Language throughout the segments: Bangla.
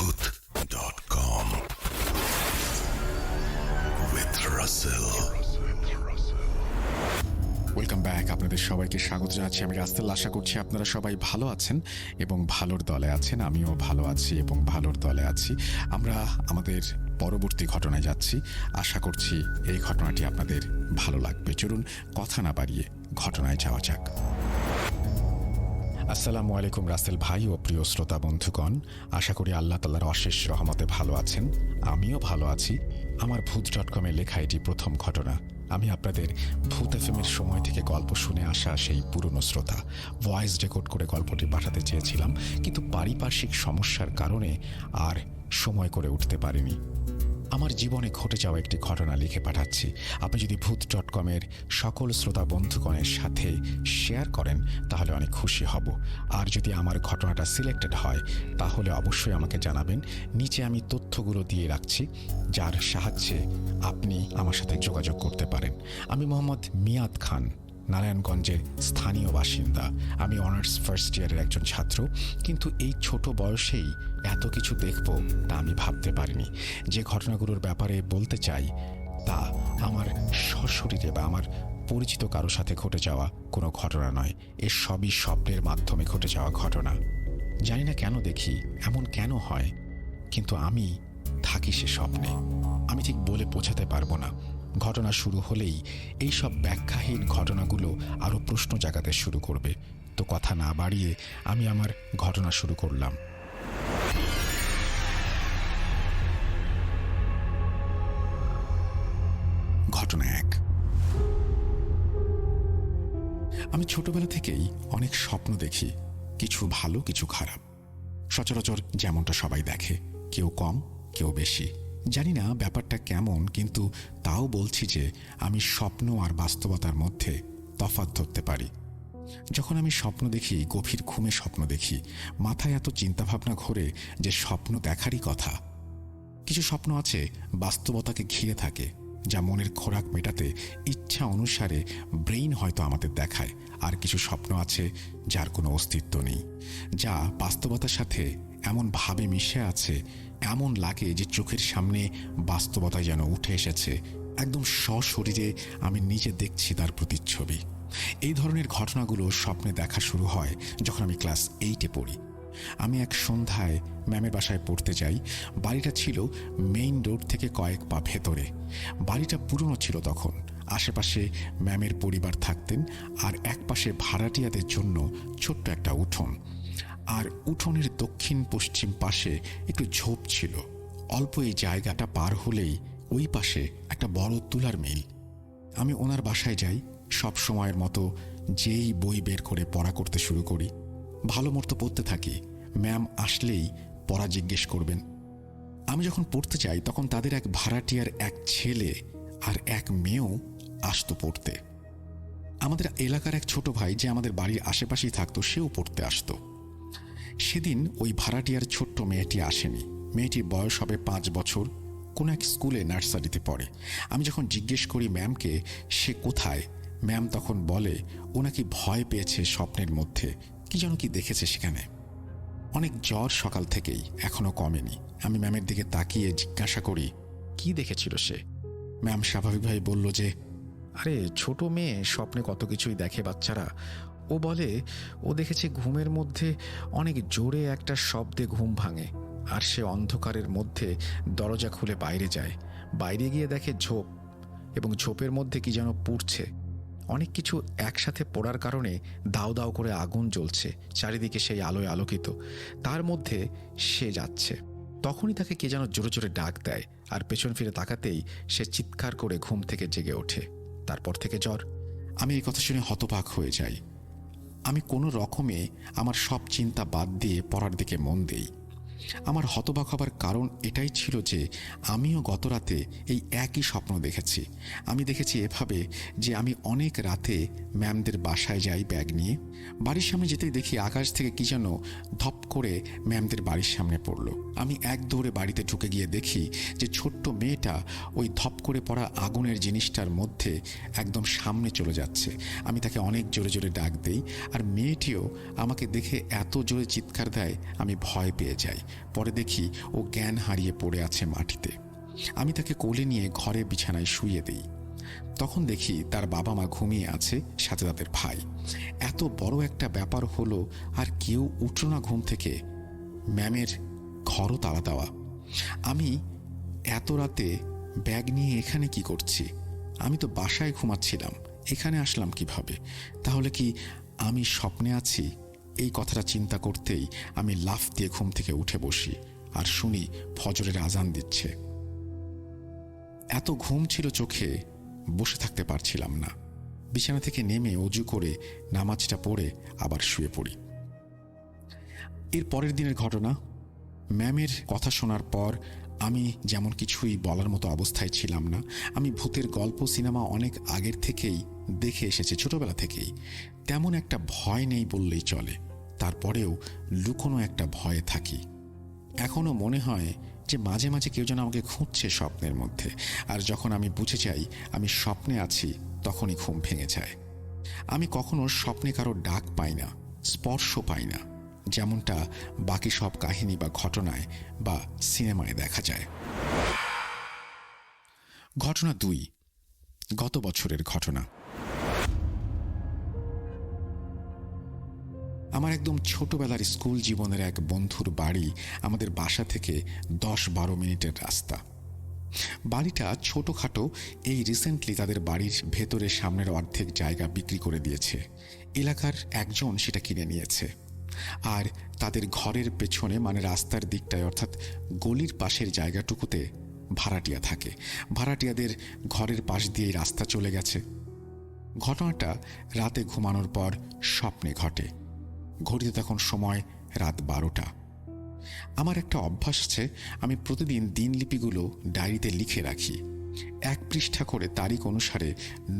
truth.com with Russell. Welcome back. আপনাদের সবাইকে স্বাগত জানাচ্ছি। আমি রাসেল। আশা করছি আপনারা সবাই ভালো আছেন এবং ভালোর দলে আছেন। আমিও ভালো আছি এবং ভালোর দলে আছি। আমরা আমাদের পরবর্তী ঘটনায় যাচ্ছি। আশা করছি এই ঘটনাটি আপনাদের ভালো লাগবে। চলুন কথা না বাড়িয়ে ঘটনায় যাওয়া যাক। আসসালামু আলাইকুম রাসেল ভাই ও প্রিয় শ্রোতা বন্ধুগণ। আশা করি আল্লাহ তাআলার অশেষ রহমতে ভালো আছেন। আমিও ভালো আছি। আমার ভূত.com-এ লেখা এটি প্রথম ঘটনা। আমি আপনাদের ভূত এফএমের সময় থেকে গল্প শুনে আসা সেই পুরনো শ্রোতা। ভয়েস রেকর্ড করে গল্পটি পাঠাতে চেয়েছিলাম, কিন্তু পারিপার্শ্বিক সমস্যার কারণে আর সময় করে উঠতে পারিনি। আমার জীবনে ঘটে যাওয়া একটি ঘটনা লিখে পাঠাচ্ছি। আপনি যদি ভূত.com-এর সকল শ্রোতা বন্ধুগণের সাথে শেয়ার করেন তাহলে অনেক খুশি হব। আর যদি আমার ঘটনাটা সিলেক্টেড হয় তাহলে অবশ্যই আমাকে জানাবেন। নিচে আমি তথ্যগুলো দিয়ে রাখছি, যার সাহায্যে আপনি আমার সাথে যোগাযোগ করতে পারেন। আমি মোহাম্মদ মিয়াদ খান, নারায়ণগঞ্জের স্থানীয় বাসিন্দা। আমি অনার্স ফার্স্ট ইয়ারের একজন ছাত্র, কিন্তু এই ছোট বয়সেই এত কিছু দেখব তা আমি ভাবতে পারিনি। যে ঘটনাগুলোর ব্যাপারে বলতে চাই তা আমার সশরীরে বা আমার পরিচিত কারো সাথে ঘটে যাওয়া কোনো ঘটনা নয়। এর সবই স্বপ্নের মাধ্যমে ঘটে যাওয়া ঘটনা। জানি না কেন দেখি, এমন কেন হয়, কিন্তু আমি থাকি সে স্বপ্নে। আমি ঠিক বলে বোঝাতে পারবো না। ঘটনা শুরু হলেই এই সব ব্যাখ্যাহীন ঘটনাগুলো আরও প্রশ্ন জাগাতে শুরু করবে। তো কথা না বাড়িয়ে আমি আমার ঘটনা শুরু করলাম। ঘটনা 1। আমি ছোটবেলা থেকেই অনেক স্বপ্ন দেখি, কিছু ভালো কিছু খারাপ। সচরাচর যেমনটা সবাই দেখে, কেউ কম কেউ বেশি। জানি না ব্যাপারটা কেমন, কিন্তু তাও বলছি যে আমি স্বপ্ন আর বাস্তবতার মধ্যে তফাৎ ধরতে পারি। যখন আমি স্বপ্ন দেখি, গভীর ঘুমে স্বপ্ন দেখি, মাথায় এত চিন্তাভাবনা ঘোরে যে স্বপ্ন দেখারই কথা। কিছু স্বপ্ন আছে বাস্তবতাকে ঘিরে থাকে, যা মনের খোরাক মেটাতে ইচ্ছা অনুসারে ব্রেইন হয়তো আমাদের দেখায়। আর কিছু স্বপ্ন আছে যার কোনো অস্তিত্ব নেই, যা বাস্তবতার সাথে এমন ভাবে মিশে আছে, এমন লাগে যে চোখের সামনে বাস্তবতায় যেন উঠে এসেছে। একদম সশরীরে আমি নিজে দেখছি তার প্রতিচ্ছবি। এই ধরনের ঘটনাগুলো স্বপ্নে দেখা শুরু হয় যখন আমি ক্লাস 8-এ পড়ি। আমি এক সন্ধ্যায় ম্যামের বাসায় পড়তে যাই। বাড়িটা ছিল মেইন রোড থেকে কয়েক পা ভেতরে। বাড়িটা পুরনো ছিল তখন। আশেপাশে ম্যামের পরিবার থাকতেন, আর একপাশে ভাড়াটিয়াদের জন্য ছোট্ট একটা উঠোন। আর উঠোনের দক্ষিণ পশ্চিম পাশে একটু ঝোপ ছিল। অল্প এই জায়গাটা পার হলেই ওই পাশে একটা বড় তুলার মিল। আমি ওনার বাসায় যাই। সব সময়ের মতো যেই বই বের করে পড়া করতে শুরু করি। ভালো মতো পড়তে থাকি। ম্যাম আসলেই পড়া জিজ্ঞেস করবেন। আমি যখন পড়তে চাই তখন তাদের এক ভাড়াটিয়ার এক ছেলে আর এক মেয়েও আসতো পড়তে। আমাদের এলাকার এক ছোট ভাই যে আমাদের বাড়ির আশেপাশেই থাকতো, সেও পড়তে আসতো। সেদিন ওই ভাড়াটিয়ার ছোট্ট মেয়েটি আসেনি। মেয়েটির বয়স হবে 5 বছর, কোনো এক স্কুলে নার্সারিতে পড়ে। আমি যখন জিজ্ঞেস করি ম্যামকে সে কোথায়, ম্যাম তখন বলে ও নাকি ভয় পেয়েছে স্বপ্নের মধ্যে, কি যেন কি দেখেছে সেখানে। অনেক জ্বর সকাল থেকেই, এখনো কমেনি। আমি ম্যামের দিকে তাকিয়ে জিজ্ঞাসা করি কি দেখেছিল সে। ম্যাম স্বাভাবিকভাবে বলল যে, আরে ছোট মেয়ে, স্বপ্নে কত কিছুই দেখে বাচ্চারা। ও বলে ও দেখেছে ঘুমের মধ্যে অনেক জোরে একটা শব্দে ঘুম ভাঙে, আর সে অন্ধকারের মধ্যে দরজা খুলে বাইরে যায়। বাইরে গিয়ে দেখে ঝোপ, এবং ঝোপের মধ্যে কি যেন পুড়ছে। অনেক কিছু একসাথে পড়ার কারণে দাউ দাউ করে আগুন জ্বলছে। চারিদিকে সেই আলোয় আলোকিত। তার মধ্যে সে যাচ্ছে। তখনই তাকে কে যেন জোরে জোরে ডাক দেয়, আর পেছন ফিরে তাকাতেই সে চিৎকার করে ঘুম থেকে জেগে ওঠে। তারপর থেকে জ্বর। আমি এই কথা শুনে হতবাক হয়ে যাই। আমি কোনো রকমে আমার সব চিন্তা বাদ দিয়ে পড়ার দিকে মন দেই। আমার হতবাক হবার কারণ এটাই ছিল যে আমিও গত রাতে এই একই স্বপ্ন দেখেছি। আমি দেখেছি এভাবে যে আমি অনেক রাতে ম্যামদের বাসায় যাই ব্যাগ নিয়ে। বাড়ির সামনে যেতেই দেখি আকাশ থেকে কি যেন ধপ করে ম্যামদের বাড়ির সামনে পড়ল। আমি এক দৌড়ে বাড়িতে ঢুকে গিয়ে দেখি যে ছোট্ট মেয়েটা ওই ধপ করে পড়া আগুনের জিনিসটার মধ্যে একদম সামনে চলে যাচ্ছে। আমি তাকে অনেক জোরে জোরে ডাক দেই, আর মেয়েটিও আমাকে দেখে এত জোরে চিৎকার দেয় আমি ভয় পেয়ে যাই। পরে দেখি ও জ্ঞান হারিয়ে পড়ে আছে মাটিতে। আমি তাকে কোলে নিয়ে ঘরে বিছানায় শুইয়ে দিই। তখন দেখি তার বাবা মা ঘুমিয়ে আছে, সাথে তাদের ভাই। এত বড় একটা ব্যাপার হলো আর কেউ উঠল না ঘুম থেকে। ম্যামের ঘরও তালা দেওয়া। আমি এত রাতে ব্যাগ নিয়ে এখানে কি করছি? আমি তো বাসায় ঘুমাচ্ছিলাম, এখানে আসলাম কিভাবে? তাহলে কি আমি স্বপ্নে আছি? এই কথাটা চিন্তা করতেই আমি লাফ দিয়ে ঘুম থেকে উঠে বসি আর শুনি ফজরের আজান দিচ্ছে। এত ঘুম ছিল চোখে, বসে থাকতে পারছিলাম না। বিছানা থেকে নেমে অজু করে নামাজটা পড়ে আবার শুয়ে পড়ি। এর পরের দিনের ঘটনা। ম্যামের কথা শোনার পর আমি যেমন কিছুই বলার মতো অবস্থায় ছিলাম না। আমি ভূতের গল্প সিনেমা অনেক আগের থেকেই দেখে এসেছি, ছোটবেলা থেকেই। তেমন একটা ভয় নেই বললেই চলে। তারপরেও লুকোনো একটা ভয়ে থাকি। এখনও মনে হয় যে মাঝে মাঝে কেউ যেন আমাকে খুঁজছে স্বপ্নের মধ্যে। আর যখন আমি বুঝে যাই আমি স্বপ্নে আছি, তখনই ঘুম ভেঙে যায়। আমি কখনো স্বপ্নে কারো ডাক পাই না, স্পর্শ পাই না, যেমনটা বাকি সব কাহিনী বা ঘটনায় বা সিনেমায় দেখা যায়। ঘটনা 2, গত বছরের ঘটনা। আমার একদম ছোটবেলার স্কুল জীবনের এক বন্ধুর বাড়ি আমাদের বাসা থেকে 10-12 মিনিটের রাস্তা। বাড়িটা ছোটখাটো। এই রিসেন্টলি তাদের বাড়ির ভেতরে সামনের অর্ধেক জায়গা বিক্রি করে দিয়েছে। এলাকার একজন সেটা কিনে নিয়েছে। আর তাদের ঘরের পেছনে, মানে রাস্তার দিকটায় অর্থাৎ গলির পাশের জায়গাটুকুতে ভাড়াটিয়া থাকে। ভাড়াটিয়াদের ঘরের পাশ দিয়েই রাস্তা চলে গেছে। ঘটনাটা রাতে ঘুমানোর পর স্বপ্নে ঘটে। ঘড়িতে তখন সময় রাত 12টা। আমার একটা অভ্যাস আছে, আমি প্রতিদিন দিনলিপিগুলো ডায়েরিতে লিখে রাখি। 1 পৃষ্ঠা করে তারিখ অনুসারে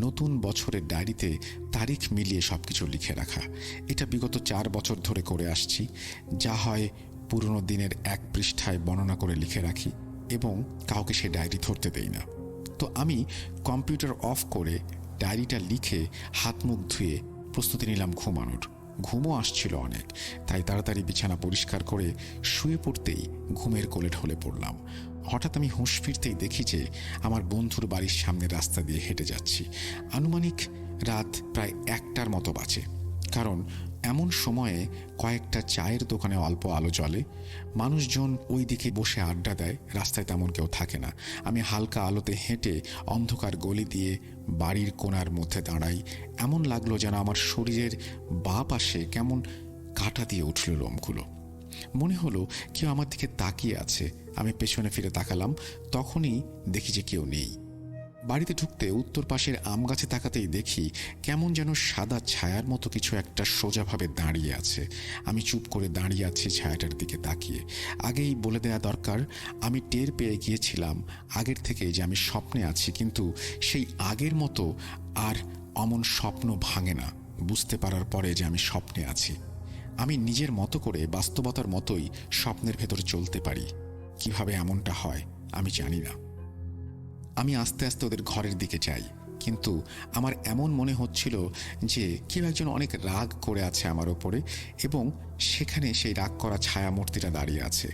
নতুন বছরের ডায়েরিতে তারিখ মিলিয়ে সবকিছু লিখে রাখা। এটা বিগত 4 বছর ধরে করে আসছি। যা হয় পুরনো দিনের 1 পৃষ্ঠায় বর্ণনা করে লিখে রাখি এবং কাউকে সে ডায়েরি ধরতে দেই না। তো আমি কম্পিউটার অফ করে ডায়েরিটা লিখে হাত মুখ ধুয়ে প্রস্তুতি নিলাম ঘুমানোর। ঘুমও আসছিল অনেক, তাই তাড়াতাড়ি বিছানা পরিষ্কার করে শুয়ে পড়তেই ঘুমের কোলে ঢলে পড়লাম। হঠাৎ আমি হুঁশ ফিরতেই দেখি যে আমার বন্ধুর বাড়ির সামনের রাস্তা দিয়ে হেঁটে যাচ্ছি। আনুমানিক রাত প্রায় 1টার মতো বাজে। কারণ এমন সময়ে কয়েকটা চায়ের দোকানে অল্প আলো জ্বলে, মানুষজন ওই দিকে বসে আড্ডা দেয়, রাস্তায় তেমন কেউ থাকে না। আমি হালকা আলোতে হেঁটে অন্ধকার গলি দিয়ে বাড়ির কোণার মধ্যে দাঁড়াই। এমন লাগলো যেন আমার শরীরের বাঁ পাশে কেমন কাঁটা দিয়ে উঠল লোমগুলো। মনে হলো কেউ আমার দিকে তাকিয়ে আছে। আমি পেছনে ফিরে তাকালাম, তখনই দেখি যে কেউ নেই। বাড়িতে ঢুকতে উত্তর পাশের আম গাছে তাকাতেই দেখি কেমন যেন সাদা ছায়ার মতো কিছু একটা সোজাভাবে দাঁড়িয়ে আছে। আমি চুপ করে দাঁড়িয়ে আছি ছায়াটার দিকে তাকিয়ে। আগেই বলে দেয়া দরকার, আমি টের পেয়ে গিয়েছিলাম আগের থেকে যে আমি স্বপ্নে আছি, কিন্তু সেই আগের মতো আর অমন স্বপ্ন ভাঙে না বুঝতে পারার পরে যে আমি স্বপ্নে আছি। আমি নিজের মতো করে বাস্তবতার মতোই স্বপ্নের ভেতর চলতে পারি। কিভাবে এমনটা হয় আমি জানি না। আমি আস্তে আস্তে ওদের ঘরের দিকে যাই, কিন্তু আমার এমন মনে হচ্ছিল যে কেউ একজন অনেক রাগ করে আছে আমার ওপরে এবং সেখানে সেই রাগ করা ছায়ামূর্তিটা দাঁড়িয়ে আছে।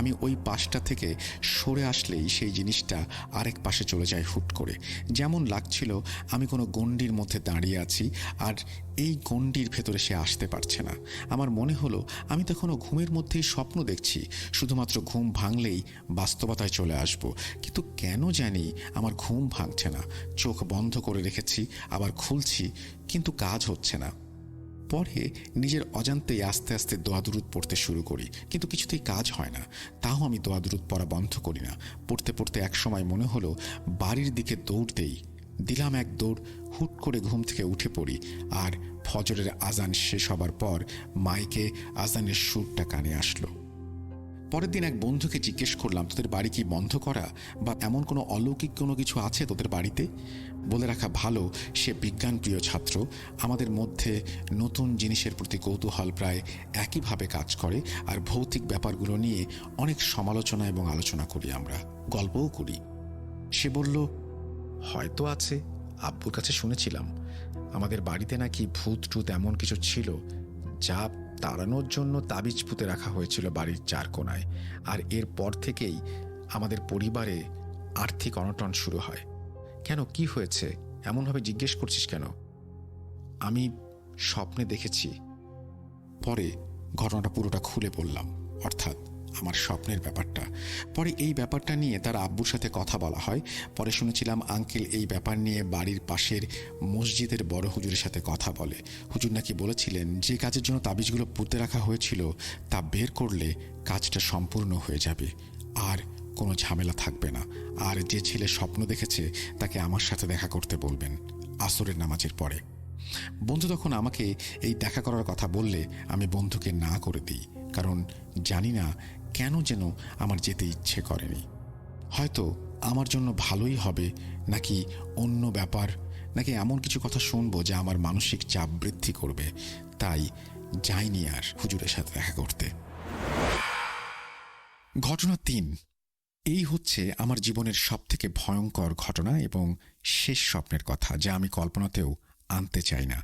আমি ওই পাশটা থেকে সরে আসলেই সেই জিনিসটা আরেক পাশে চলে যায় হুট করে। যেমন লাগছিল আমি কোনো গণ্ডির মধ্যে দাঁড়িয়ে আছি আর এই গণ্ডির ভেতরে সে আসতে পারছে না। আমার মনে হলো আমি তখনও ঘুমের মধ্যেই স্বপ্ন দেখছি, শুধুমাত্র ঘুম ভাঙলেই বাস্তবতায় চলে আসব। কিন্তু কেন জানি আমার ঘুম ভাঙছে না। চোখ বন্ধ করে রেখেছি, আবার খুলছি, কিন্তু কাজ হচ্ছে না। পরে নিজের অজান্তেই আস্তে আস্তে দোয়া দুরুদ পড়তে শুরু করি, কিন্তু কিছুতেই কাজ হয় না। তাও আমি দোয়া দুরুদ পড়া বন্ধ করি না। পড়তে পড়তে এক সময় মনে হলো বাড়ির দিকে দৌড়তেই দিলাম এক দৌড়। হুট করে ঘুম থেকে উঠে পড়ি আর ফজরের আজান শেষ হবার পর মাইকে আজানের সুরটা কানে আসলো। পরের দিন এক বন্ধুকে জিজ্ঞেস করলাম, তোদের বাড়ি কি বন্ধ করা বা এমন কোনো অলৌকিক কোনো কিছু আছে তোদের বাড়িতে? বলে রাখা ভালো, সে বিজ্ঞানপ্রিয় ছাত্র। আমাদের মধ্যে নতুন জিনিসের প্রতি কৌতূহল প্রায় একইভাবে কাজ করে, আর ভৌতিক ব্যাপারগুলো নিয়ে অনেক সমালোচনা এবং আলোচনা করি, আমরা গল্পও করি। সে বলল, হয়তো আছে, আব্বুর কাছে শুনেছিলাম আমাদের বাড়িতে নাকি ভূত টুত এমন কিছু ছিল যা তাড়ানোর জন্য তাবিজ পুঁতে রাখা হয়েছিল বাড়ির চার কোণায়। আর এরপর থেকেই আমাদের পরিবারে আর্থিক অনটন শুরু হয়। কেন, কি হয়েছে এমনভাবে জিজ্ঞেস করছিস কেন? আমি স্বপ্নে দেখেছি। পরে ঘটনাটা পুরোটা খুলে বললাম, অর্থাৎ আমার স্বপ্নের ব্যাপারটা। পরে এই ব্যাপারটা নিয়ে তার আব্বুর সাথে কথা বলা হয়। পরে শুনেছিলাম আঙ্কেল এই ব্যাপার নিয়ে বাড়ির পাশের মসজিদের বড় হুজুরের সাথে কথা বলে। হুজুর নাকি বলেছিলেন যে কাজের জন্য তাবিজগুলো পুঁতে রাখা হয়েছিল তা বের করলে কাজটা সম্পূর্ণ হয়ে যাবে, আর কোনো ঝামেলা থাকবে না। আর যে ছেলে স্বপ্ন দেখেছে তাকে আমার সাথে দেখা করতে বলবেন আসরের নামাজের পরে। বন্ধু তখন আমাকে এই দেখা করার কথা বললে আমি বন্ধুকে না করে দিই, কারণ জানি না কেন যেন আমার যেতে ইচ্ছে করেনি। হয়তো আমার জন্য ভালোই হবে, নাকি অন্য ব্যাপার, নাকি এমন কিছু কথা শুনবো যা আমার মানসিক চাপ বৃদ্ধি করবে। তাই যাইনি আর হুজুরের সাথে দেখা করতে। ঘটনা 3। এই হচ্ছে আমার জীবনের সবথেকে ভয়ঙ্কর ঘটনা এবং শেষ স্বপ্নের কথা, যা আমি কল্পনাতেও আনতে চাই না।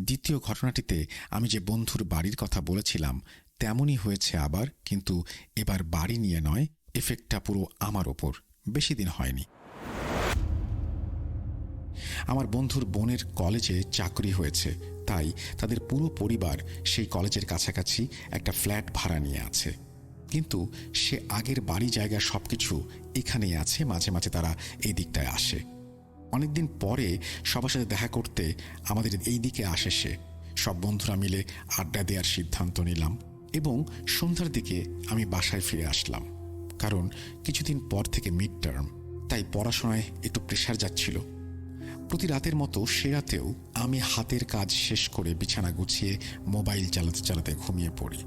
দ্বিতীয় ঘটনাটিতে আমি যে বন্ধুর বাড়ির কথা বলেছিলাম তেমনই হয়েছে আবার, কিন্তু এবার বাড়ি নিয়ে নয়, এফেক্টটা পুরো আমার ওপর। বেশি দিন হয়নি। আমার বন্ধুর বোনের কলেজে চাকরি হয়েছে, তাই তাদের পুরো পরিবার সেই কলেজের কাছাকাছি একটা ফ্ল্যাট ভাড়া নিয়ে আছে। কিন্তু সে আগের বাড়ি জায়গা সবকিছু এখানেই আছে। মাঝে মাঝে তারা এই দিকটায় আসে। অনেকদিন পরে সবার সাথে দেখা করতে আমাদের এই দিকে আসে সে। সব বন্ধুরা মিলে আড্ডা দেওয়ার সিদ্ধান্ত নিলাম এবং সন্ধ্যার দিকে আমি বাসায় ফিরে আসলাম, কারণ কিছুদিন পর থেকে মিড টার্ম, তাই পড়াশোনায় একটু প্রেশার যাচ্ছিল। প্রতি রাতের মতো সে রাতেও আমি হাতের কাজ শেষ করে বিছানা গুছিয়ে মোবাইল চালাতে চালাতে ঘুমিয়ে পড়ি,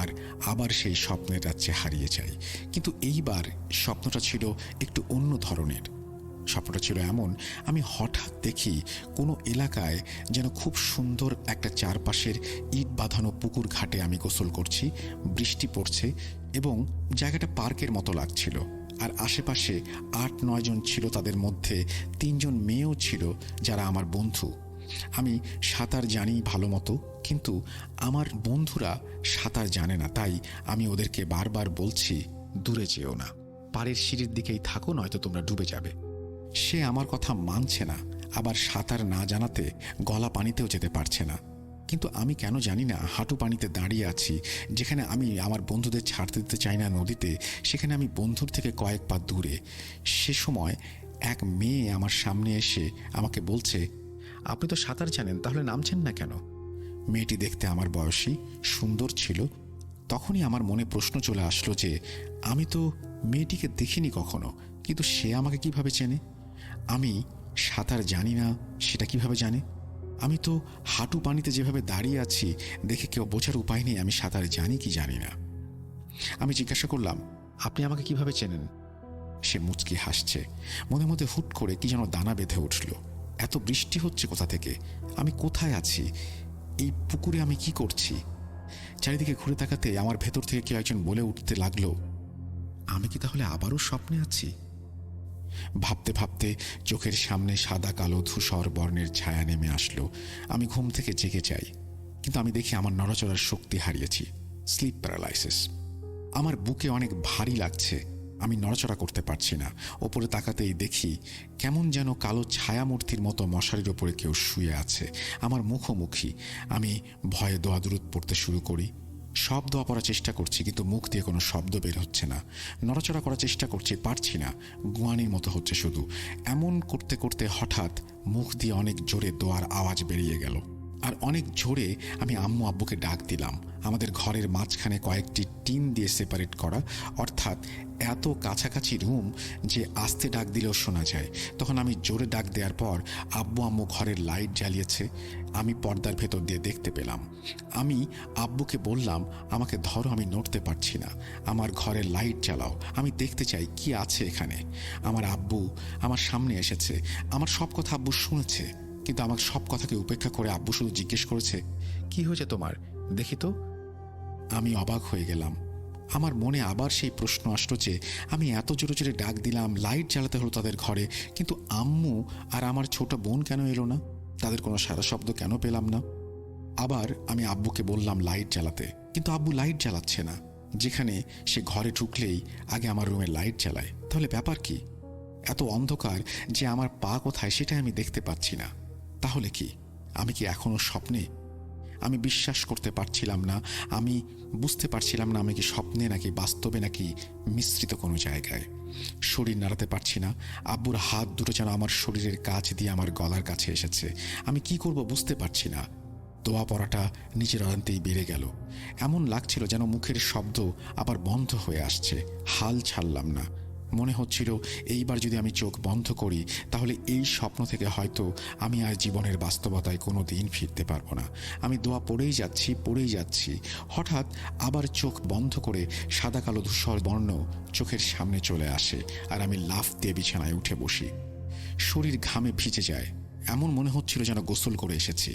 আর আবার সেই স্বপ্নের রাজ্যে হারিয়ে যাই। কিন্তু এইবার স্বপ্নটা ছিল একটু অন্য ধরনের। স্বপ্নটা ছিল এমন, আমি হঠাৎ দেখি কোনো এলাকায় যেন খুব সুন্দর একটা চারপাশের ইট বাঁধানো পুকুর ঘাটে আমি গোসল করছি, বৃষ্টি পড়ছে এবং জায়গাটা পার্কের মতো লাগছিল। আর আশেপাশে 8-9 জন ছিল, তাদের মধ্যে 3 জন মেয়েও ছিল যারা আমার বন্ধু। আমি সাঁতার জানি ভালো মতো, কিন্তু আমার বন্ধুরা সাঁতার জানে না, তাই আমি ওদেরকে বারবার বলছি দূরে যেও না, পাড়ের সিঁড়ির দিকেই থাকো, নয়তো তোমরা ডুবে যাবে। সে আমার কথা মানছে না, আবার সাঁতার না জানাতে গলা পানিতেও যেতে পারছে না। কিন্তু আমি কেন জানি না হাঁটু পানিতে দাঁড়িয়ে আছি। যেখানে আমি আমার বন্ধুদের ছাড়তে দিতে চাই না নদীতে, সেখানে আমি বন্ধুর থেকে কয়েক পা দূরে। সে সময় এক মেয়ে আমার সামনে এসে আমাকে বলছে, আপনি তো সাঁতার জানেন, তাহলে নামছেন না কেন? মেয়েটি দেখতে আমার বয়সী, সুন্দর ছিল। তখনই আমার মনে প্রশ্ন চলে আসলো যে আমি তো মেয়েটিকে দেখিনি কখনো, কিন্তু সে আমাকে কিভাবে চেনে? আমি সাঁতার জানি না, সেটা কিভাবে জানে? আমি তো হাঁটু পানিতে যেভাবে দাঁড়িয়ে আছি দেখে কেউ বোঝার উপায় নেই আমি সাঁতার জানি কি জানি না। আমি জিজ্ঞাসা করলাম, আপনি আমাকে কিভাবে চেনেন? সে মুচকি হাসছে। মনে মধ্যে হুট করে কি যেন দানা বেঁধে উঠল। এত বৃষ্টি হচ্ছে কোথা থেকে? আমি কোথায় আছি? এই পুকুরে আমি কি করছি? চারিদিকে ঘুরে তাকাতে আমার ভেতর থেকে কেউ একজন বলে উঠতে লাগলো, আমি কি তাহলে আবারও স্বপ্নে আছি? ভাবতে ভাবতে চোখের সামনে সাদা কালো ধূসর বর্ণের ছায়া নেমে আসলো। আমি ঘুম থেকে জেগে যাই, কিন্তু আমি দেখি আমার নড়াচড়ার শক্তি হারিয়েছি, স্লিপ প্যারালাইসিস। আমার বুকে অনেক ভারী লাগছে, আমি নড়াচড়া করতে পারছি না। ওপরে তাকাতেই দেখি কেমন যেন কালো ছায়ামূর্তির মতো মশারির ওপরে কেউ শুয়ে আছে আমার মুখোমুখি। আমি ভয়ে দোয়া দুরূদ পড়তে শুরু করি। সব দোয়া পড়ার চেষ্টা করছি, কিন্তু মুখ দিয়ে কোনো শব্দ বের হচ্ছে না। নড়াচড়া করার চেষ্টা করছি, পারছি না, গুয়ানির মতো হচ্ছে শুধু। এমন করতে করতে হঠাৎ মুখ দিয়ে অনেক জোরে দোয়ার আওয়াজ বেরিয়ে গেল, আর অনেক জোরে আমি আম্মু আব্বুকে ডাক দিলাম। আমাদের ঘরের মাঝখানে কয়েকটি টিন দিয়ে সেপারেট করা, অর্থাৎ এত কাছাকাছি রুম যে আস্তে ডাক দিলেও শোনা যায়। তখন আমি জোরে ডাক দেওয়ার পর আব্বু আম্মু ঘরের লাইট জ্বালিয়েছে। আমি পর্দার ভেতর দিয়ে দেখতে পেলাম। আমি আব্বুকে বললাম, আমাকে ধরো, আমি নড়তে পারছি না, আমার ঘরের লাইট জ্বালাও, আমি দেখতে চাই কি আছে এখানে। আমার আব্বু আমার সামনে এসেছে। আমার সব কথা আব্বু শুনেছে, কিন্তু আমার সব কথাকে উপেক্ষা করে আব্বু শুধু জিজ্ঞেস করেছে, কি হয়েছে তোমার, দেখি তো। আমি অবাক হয়ে গেলাম। আমার মনে আবার সেই প্রশ্ন আসলো যে আমি এত জোরে জোরে ডাক দিলাম, লাইট জ্বালাতে হলো তাদের ঘরে, কিন্তু আম্মু আর আমার ছোট বোন কেন এলো না? তাদের কোনো সারা শব্দ কেন পেলাম না? আবার আমি আব্বুকে বললাম লাইট জ্বালাতে, কিন্তু আব্বু লাইট জ্বালাচ্ছে না, যেখানে সে ঘরে ঢুকলেই আগে আমার রুমে লাইট জ্বালায়। তাহলে ব্যাপার কি? এত অন্ধকার যে আমার পা কোথায় সেটা আমি দেখতে পাচ্ছি না। তাহলে কি আমি কি এখনো স্বপ্নে? আমি বিশ্বাস করতে পারছিলাম না, আমি বুঝতে পারছিলাম না আমি কি স্বপ্নে নাকি বাস্তবে নাকি মিশ্রিত কোনো জায়গায়। শরীর নাড়াতে পারছি না। আব্বুর হাত দুটো যেন আমার শরীরের কাছ দিয়ে আমার গলার কাছে এসেছে। আমি কি করব বুঝতে পারছি না। দোয়া পড়াটা নিজের অজান্তেই বেড়ে গেল। এমন লাগছিল যেন মুখের শব্দ আবার বন্ধ হয়ে আসছে। হাল ছাড়লাম না। মনে হচ্ছিল এইবার যদি আমি চোখ বন্ধ করি তাহলে এই স্বপ্ন থেকে হয়তো আমি আর জীবনের বাস্তবতায় কোনো দিন ফিরতে পারবো না। আমি দোয়া পড়েই যাচ্ছি। হঠাৎ আবার চোখ বন্ধ করে সাদা কালো ধূসর বর্ণ চোখের সামনে চলে আসে, আর আমি লাফ দিয়ে বিছানায় উঠে বসি। শরীর ঘামে ভিজে যায়। এমন মনে হচ্ছিল যেন গোসল করে এসেছি।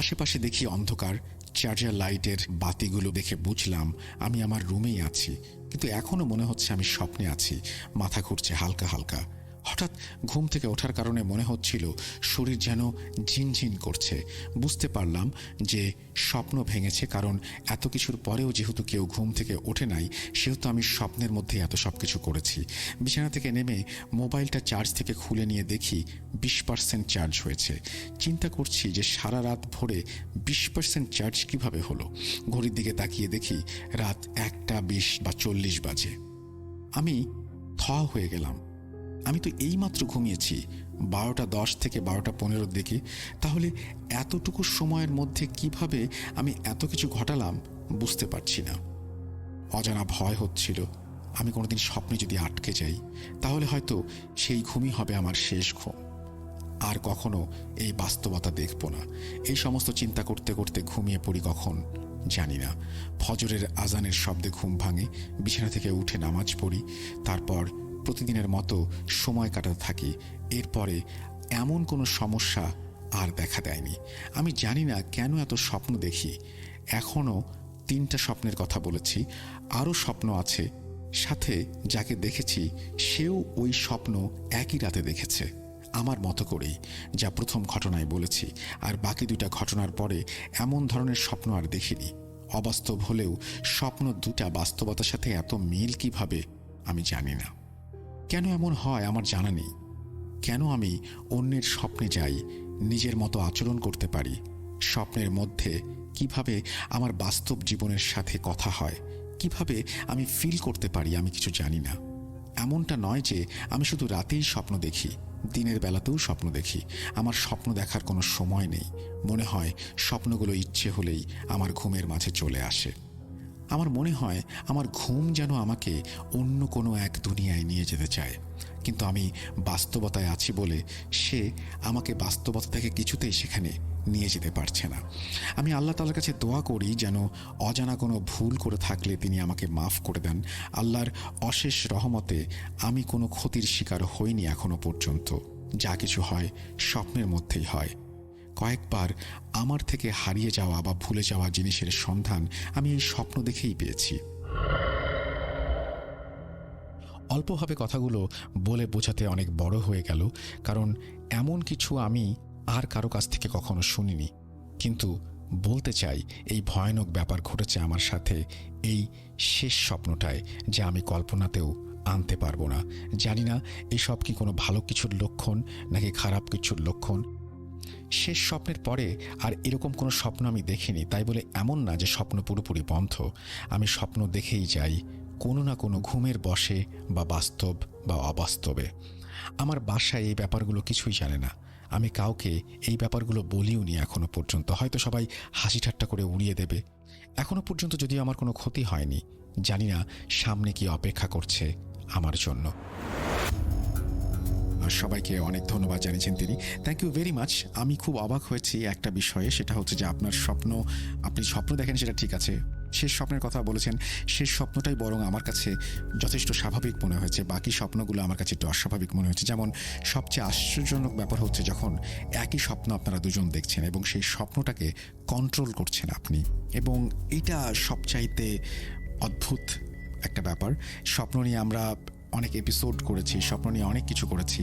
আশেপাশে দেখি অন্ধকার। চার্জার লাইটের বাতিগুলো দেখে বুঝলাম আমি আমার রুমেই আছি, কিন্তু এখনো মনে হচ্ছে আমি স্বপ্নে আছি। মাথা ঘুরছে হালকা হালকা। হঠাৎ ঘুম থেকে ওঠার কারণে মনে হচ্ছিল শরীর যেন ঝিনঝিন করছে। বুঝতে পারলাম যে স্বপ্ন ভেঙেছে, কারণ এত কিছুর পরেও যেহেতু কেউ ঘুম থেকে ওঠে নাই, সেহেতু আমি স্বপ্নের মধ্যে এত সব কিছু করেছি। বিছানা থেকে নেমে মোবাইলটা চার্জ থেকে খুলে নিয়ে দেখি 20% চার্জ হয়েছে। চিন্তা করছি যে সারা রাত ভরে 20% চার্জ কিভাবে হলো। ঘড়ির দিকে তাকিয়ে দেখি রাত 1:20 বা 40 বাজে। আমি হয়ে গেলাম। আমি তো এইমাত্র ঘুমিয়েছি 12:10 থেকে 12:15 দিকে। তাহলে এতটুকু সময়ের মধ্যে কিভাবে আমি এত কিছু ঘটালাম বুঝতে পারছি না। অজানা ভয় হচ্ছিল আমি কোনোদিন স্বপ্নে যদি আটকে যাই তাহলে হয়তো সেই ঘুমই হবে আমার শেষ ঘুম। আর কখনো এই বাস্তবতা দেখব না। এই সমস্ত চিন্তা করতে করতে ঘুমিয়ে পড়ি কখন জানি না। ফজরের আজানের শব্দে ঘুম ভাঙে। বিছানা থেকে উঠে নামাজ পড়ি। তারপর প্রতিদিনের মতো সময় কাটাতে থাকি। এরপরে এমন কোনো সমস্যা আর দেখা দেয়নি। আমি জানি না কেন এত স্বপ্ন দেখি। এখনও 3টা স্বপ্নের কথা বলেছি, আরও স্বপ্ন আছে। সাথে যাকে দেখেছি সেও ওই স্বপ্ন একই রাতে দেখেছে, আমার মতো করেই, যা প্রথম ঘটনায় বলেছি। আর বাকি 2টা ঘটনার পরে এমন ধরনের স্বপ্ন আর দেখিনি। অবাস্তব হলেও স্বপ্ন 2টা বাস্তবতার সাথে এত মিল কিভাবে আমি জানি না। কেন এমন হয় আমার জানা নেই। কেন আমি অন্যের স্বপ্নে যাই, নিজের মতো আচরণ করতে পারি। স্বপ্নের মধ্যে কিভাবে আমার বাস্তব জীবনের সাথে কথা হয়, কিভাবে আমি ফিল করতে পারি আমি কিছু জানি না। এমনটা নয় যে আমি শুধু রাতেই স্বপ্ন দেখি, দিনের বেলাতেও স্বপ্ন দেখি। আমার স্বপ্ন দেখার কোনো সময় নেই। মনে হয় স্বপ্নগুলো ইচ্ছে হলেই আমার ঘুমের মাঝে চলে আসে। আমার মনে হয় আমার ঘুম যেন আমাকে অন্য কোনো এক দুনিয়ায় নিয়ে যেতে চায়, কিন্তু আমি বাস্তবতায় আছি বলে সে আমাকে বাস্তবতা থেকে কিছুতেই সেখানে নিয়ে যেতে পারছে না। আমি আল্লাহ তাআলার কাছে দোয়া করি যেন অজানা কোনো ভুল করে থাকলে তিনি আমাকে মাফ করে দেন। আল্লাহর অশেষ রহমতে আমি কোনো ক্ষতির শিকার হইনি এখনো পর্যন্ত। যা কিছু হয় স্বপ্নের মধ্যেই হয়। কয়েকবার আমার থেকে হারিয়ে যাওয়া বা ভুলে যাওয়া জিনিসের সন্ধান আমি এই স্বপ্ন দেখেই পেয়েছি। অল্পভাবে কথাগুলো বলে বোঝাতে অনেক বড় হয়ে গেল, কারণ এমন কিছু আমি আর কারো কাছ থেকে কখনো শুনিনি। কিন্তু বলতে চাই এই ভয়ানক ব্যাপার ঘটেছে আমার সাথে এই শেষ স্বপ্নটায়, যা আমি কল্পনাতেও আনতে পারবো না। জানি না এসব কি কোনো ভালো কিছুর লক্ষণ নাকি খারাপ কিছুর লক্ষণ। শেষ স্বপ্নের পরে আর এরকম কোনো স্বপ্ন আমি দেখিনি। তাই বলে এমন না যে স্বপ্ন পুরোপুরি বন্ধ। আমি স্বপ্ন দেখেই যাই, কোনো না কোনো ঘুমের বশে বা বাস্তব বা অবাস্তবে। আমার বাসায় এই ব্যাপারগুলো কিছুই জানে না। আমি কাউকে এই ব্যাপারগুলো বলিও নি এখনো পর্যন্ত। হয়তো সবাই হাসি ঠাট্টা করে উড়িয়ে দেবে। এখনো পর্যন্ত যদিও আমার কোনো ক্ষতি হয়নি, জানি না সামনে কি অপেক্ষা করছে আমার জন্য। সবাইকে অনেক ধন্যবাদ জানিয়েছেন তিনি। Thank you very much. আমি খুব অবাক হয়েছি একটা বিষয়ে, সেটা হচ্ছে যে আপনার স্বপ্ন, আপনি স্বপ্ন দেখেন সেটা ঠিক আছে, শেষ স্বপ্নের কথা বলেছেন, শেষ স্বপ্নটাই বরং আমার কাছে যথেষ্ট স্বাভাবিক মনে হয়েছে। বাকি স্বপ্নগুলো আমার কাছে একটু অস্বাভাবিক মনে হয়েছে। যেমন সবচেয়ে আশ্চর্যজনক ব্যাপার হচ্ছে যখন একই স্বপ্ন আপনারা দুজন দেখছেন এবং সেই স্বপ্নটাকে কন্ট্রোল করছেন আপনি, এবং এটা সবচাইতে অদ্ভুত একটা ব্যাপার। স্বপ্ন নিয়ে আমরা অনেক এপিসোড করেছি, স্বপ্ন নিয়ে অনেক কিছু করেছি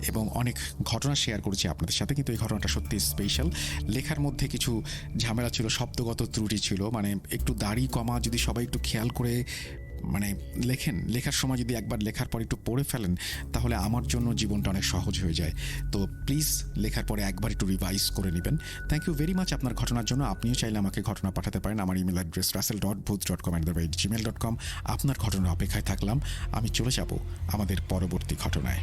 এবং অনেক ঘটনা শেয়ার করেছি আপনাদের সাথে, কিন্তু এই ঘটনাটা সত্যি স্পেশাল। লেখার মধ্যে কিছু ঝামেলা ছিল, শব্দগত ত্রুটি ছিল, মানে একটু দাড়ি কমা যদি সবাই একটু খেয়াল করে মানে লেখার সময় যদি একবার লেখার পর একটু পড়ে ফেলেন তাহলে আমার জন্য জীবনটা অনেক সহজ হয়ে যায়। তো প্লিজ লেখার পরে একবার একটু রিভাইজ করে নেবেন। থ্যাংক ইউ ভেরি মাচ আপনার ঘটনার জন্য। আপনিও চাইলে আমাকে ঘটনা পাঠাতে পারেন। আমার ইমেল অ্যাড্রেস russell.booth.com@gmail.com। আপনার ঘটনার অপেক্ষায় থাকলাম। আমি চলে যাব আমাদের পরবর্তী ঘটনায়।